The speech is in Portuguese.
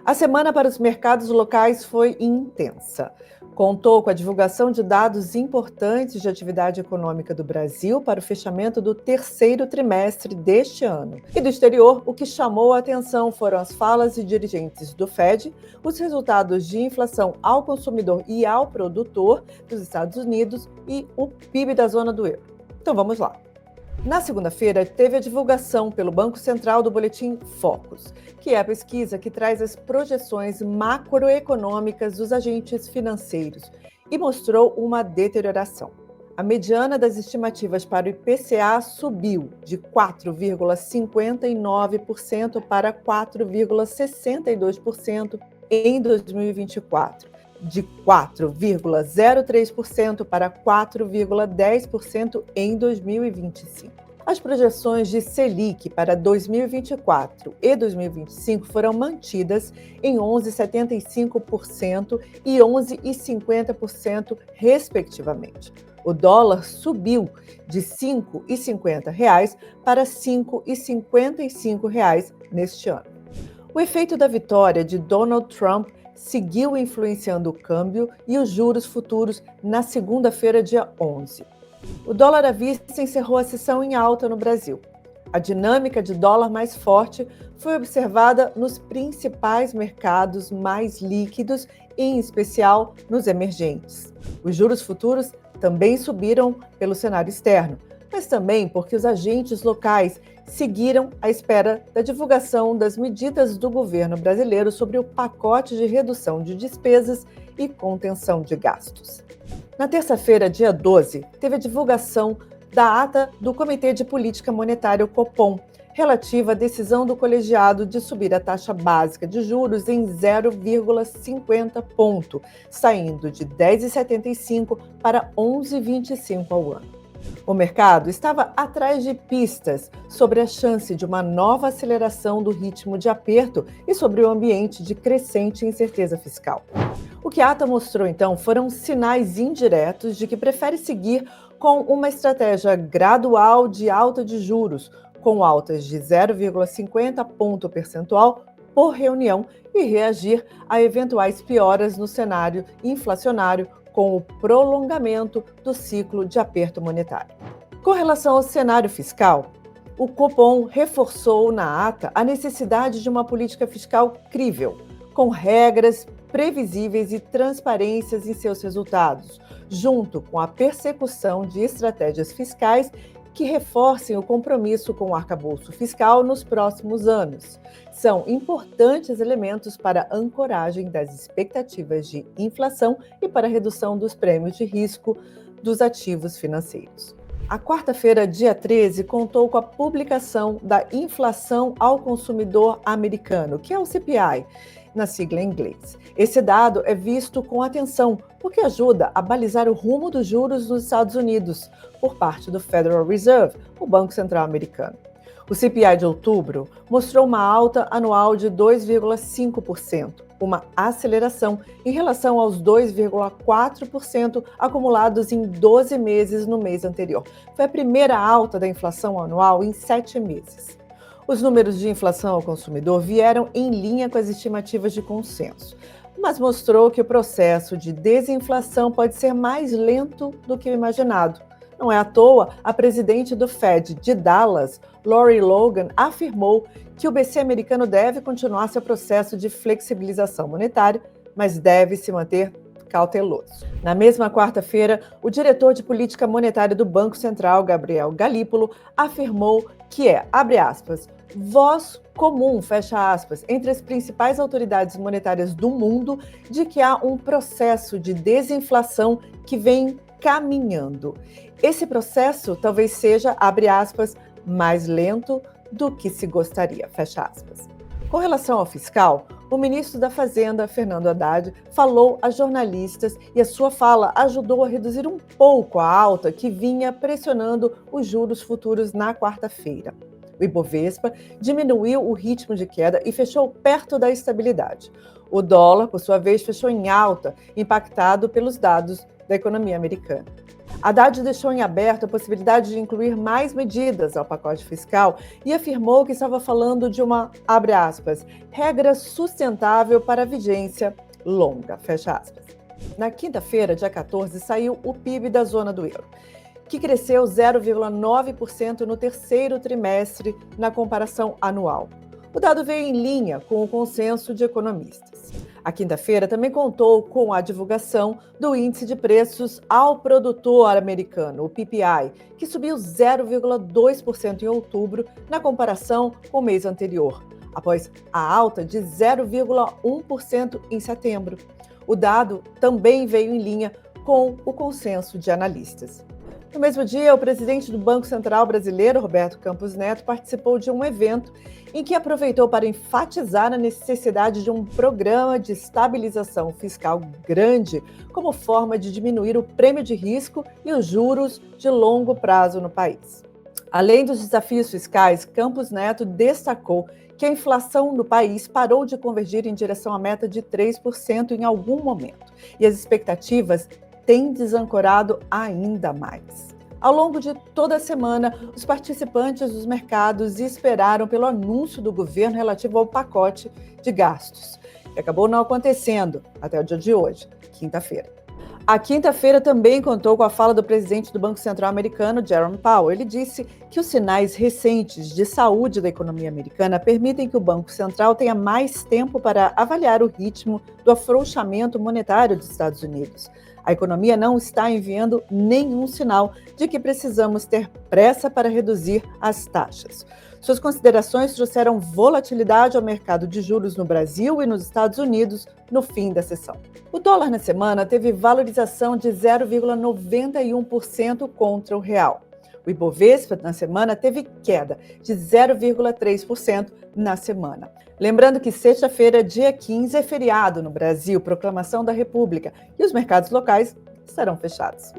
A semana para os mercados locais foi intensa. Contou com a divulgação de dados importantes de atividade econômica do Brasil para o fechamento do terceiro trimestre deste ano. E do exterior, o que chamou a atenção foram as falas de dirigentes do Fed, os resultados de inflação ao consumidor e ao produtor dos Estados Unidos e o PIB da zona do euro. Então vamos lá. Na segunda-feira, teve a divulgação pelo Banco Central do Boletim Focus, que é a pesquisa que traz as projeções macroeconômicas dos agentes financeiros e mostrou uma deterioração. A mediana das estimativas para o IPCA subiu de 4,59% para 4,62% em 2024. De 4,03% para 4,10% em 2025. As projeções de Selic para 2024 e 2025 foram mantidas em 11,75% e 11,50%, respectivamente. O dólar subiu de R$ 5,50 para R$ 5,55 neste ano. O efeito da vitória de Donald Trump seguiu influenciando o câmbio e os juros futuros na segunda-feira, dia 11. O dólar à vista encerrou a sessão em alta no Brasil. A dinâmica de dólar mais forte foi observada nos principais mercados mais líquidos, em especial nos emergentes. Os juros futuros também subiram pelo cenário externo, mas também porque os agentes locais seguiram à espera da divulgação das medidas do governo brasileiro sobre o pacote de redução de despesas e contenção de gastos. Na terça-feira, dia 12, teve a divulgação da ata do Comitê de Política Monetária, o Copom, relativa à decisão do colegiado de subir a taxa básica de juros em 0,50 ponto, saindo de 10,75 para 11,25 ao ano. O mercado estava atrás de pistas sobre a chance de uma nova aceleração do ritmo de aperto e sobre o ambiente de crescente incerteza fiscal. O que a ata mostrou, então, foram sinais indiretos de que prefere seguir com uma estratégia gradual de alta de juros, com altas de 0,50 ponto percentual por reunião e reagir a eventuais pioras no cenário inflacionário com o prolongamento do ciclo de aperto monetário. Com relação ao cenário fiscal, o Copom reforçou na ata a necessidade de uma política fiscal crível, com regras previsíveis e transparências em seus resultados, junto com a persecução de estratégias fiscais que reforcem o compromisso com o arcabouço fiscal nos próximos anos. São importantes elementos para a ancoragem das expectativas de inflação e para a redução dos prêmios de risco dos ativos financeiros. A quarta-feira, dia 13, contou com a publicação da inflação ao consumidor americano, que é o CPI, na sigla em inglês. Esse dado é visto com atenção, porque ajuda a balizar o rumo dos juros nos Estados Unidos, por parte do Federal Reserve, o Banco Central americano. O CPI de outubro mostrou uma alta anual de 2,5%, uma aceleração em relação aos 2,4% acumulados em 12 meses no mês anterior. Foi a primeira alta da inflação anual em 7 meses. Os números de inflação ao consumidor vieram em linha com as estimativas de consenso, mas mostrou que o processo de desinflação pode ser mais lento do que o imaginado. Não é à toa, a presidente do Fed de Dallas, Lori Logan, afirmou que o BC americano deve continuar seu processo de flexibilização monetária, mas deve se manter cauteloso. Na mesma quarta-feira, o diretor de política monetária do Banco Central, Gabriel Galípolo, afirmou que é, abre aspas, voz comum, fecha aspas, entre as principais autoridades monetárias do mundo de que há um processo de desinflação que vem caminhando. Esse processo talvez seja, abre aspas, mais lento do que se gostaria, fecha aspas. Com relação ao fiscal, o ministro da Fazenda, Fernando Haddad, falou a jornalistas e a sua fala ajudou a reduzir um pouco a alta que vinha pressionando os juros futuros na quarta-feira. O Ibovespa diminuiu o ritmo de queda e fechou perto da estabilidade. O dólar, por sua vez, fechou em alta, impactado pelos dados da economia americana. Haddad deixou em aberto a possibilidade de incluir mais medidas ao pacote fiscal e afirmou que estava falando de uma, abre aspas, regra sustentável para a vigência longa, fecha aspas. Na quinta-feira, dia 14, saiu o PIB da zona do euro, que cresceu 0,9% no terceiro trimestre na comparação anual. O dado veio em linha com o consenso de economistas. A quinta-feira também contou com a divulgação do Índice de Preços ao Produtor Americano, o PPI, que subiu 0,2% em outubro na comparação com o mês anterior, após a alta de 0,1% em setembro. O dado também veio em linha com o consenso de analistas. No mesmo dia, o presidente do Banco Central brasileiro, Roberto Campos Neto, participou de um evento em que aproveitou para enfatizar a necessidade de um programa de estabilização fiscal grande como forma de diminuir o prêmio de risco e os juros de longo prazo no país. Além dos desafios fiscais, Campos Neto destacou que a inflação no país parou de convergir em direção à meta de 3% em algum momento, e as expectativas têm desancorado ainda mais. Ao longo de toda a semana, os participantes dos mercados esperaram pelo anúncio do governo relativo ao pacote de gastos, que acabou não acontecendo até o dia de hoje, quinta-feira. A quinta-feira também contou com a fala do presidente do Banco Central americano, Jerome Powell. Ele disse que os sinais recentes de saúde da economia americana permitem que o Banco Central tenha mais tempo para avaliar o ritmo do afrouxamento monetário dos Estados Unidos. A economia não está enviando nenhum sinal de que precisamos ter pressa para reduzir as taxas. Suas considerações trouxeram volatilidade ao mercado de juros no Brasil e nos Estados Unidos no fim da sessão. O dólar na semana teve valorização de 0,91% contra o real. O Ibovespa na semana teve queda de 0,3% na semana. Lembrando que sexta-feira, dia 15, é feriado no Brasil, proclamação da República, e os mercados locais estarão fechados.